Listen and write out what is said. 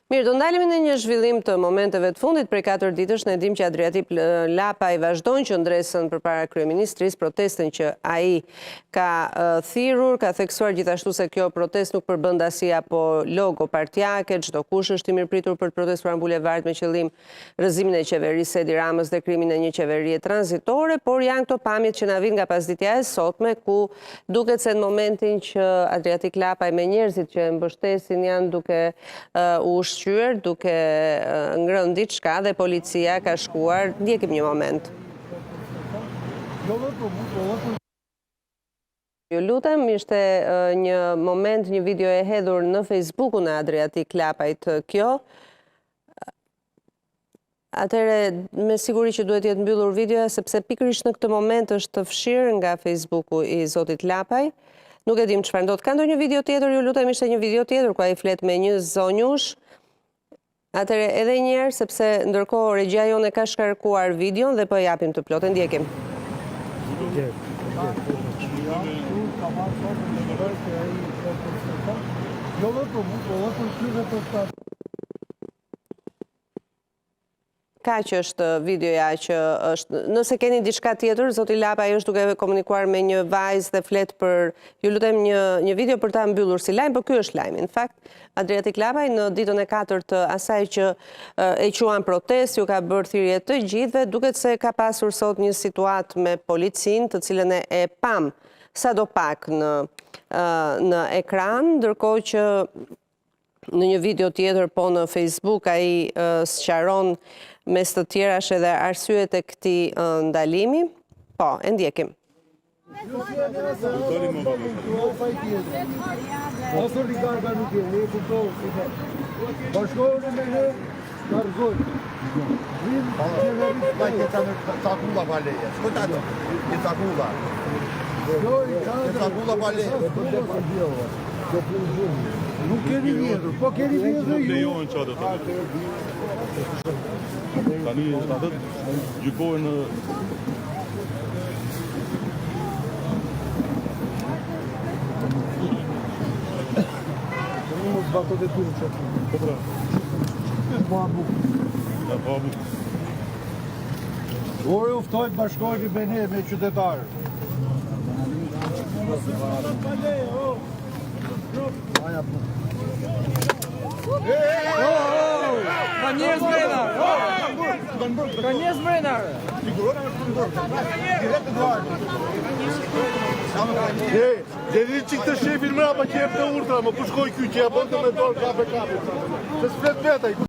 Mirë, do ndalemi në një zhvillim të momenteve të fundit. Prej 4 ditësh ne dim që Adriatik Lapaj vazhdon që ndresën përpara kryeministrisë protestën që ai ka thirrur, ka theksuar gjithashtu se kjo protestë nuk përbën dasi apo logo partijake, çdo kush është i mirëpritur për të protestuar në bulevard me qëllim rrëzimin e qeverisë Edi Ramës dhe krimin e një qeverie tranzitore, por janë këto pamjet që na vijnë nga pasditja e sotme, ku duket se në momentin që Adriatik Lapaj me njerëzit që e mbështesin janë duke duke ngrënë diçka dhe policia ka shkuar. Ndjekim një moment. Ju lutem, ishte një moment, një video e hedhur në Facebookun e Adriatik Lapajt kjo. Atëre, me siguri që duhet jetë mbyllur videoja, sepse pikërisht në këtë moment është fshirë nga Facebooku i zotit Lapaj. Nuk e dim çfarë ndodh. Ka ndonjë video tjetër, ju lutem, ishte një video tjetër ku ai flet me një zonjush. Atëre, edhe njerë, sepse ndërkohë regjia jonë ka shkarkuar videon dhe po e japim të plotë. Ndjekim. Ka që është videoja që është, nëse keni diçka tjetër, zoti Lapaj është duke komunikuar me një vajzë dhe flet për, ju lutem, një video për ta mbyllur si lajm, por ky është lajmi. Në fakt, Adriatik Lapaj në ditën e 4 të asaj që e quan protestë, ju ka bërë thirrje të gjithëve, duket se ka pasur sot një situatë me policinë, të cilën e pam sadopak në ekran, ndërkohë që në një video tjetër po në Facebook ai sqaron mes të tjerash edhe arsyet e këtij ndalimi. Po, e ndjekim. Bashkojnë me ne, nërgojnë. Takulla baleje. Shkojtë ato. Një takulla. Një takulla baleje. Nuk keni vjetur, po keni vjetur ju. Lejojnë qatë të tani atët gjykojnë Bato dhe turë që të babu. Ore uftojnë bashkojnë me ne, me qytetarë. Ka njerëz mrena! Ka njerëz mrena! Gjeni që këtë shefin mrapa që jep të urtra, më pushkoj kjo që ja bëndë me dorë kape. Se s'flet vetaj.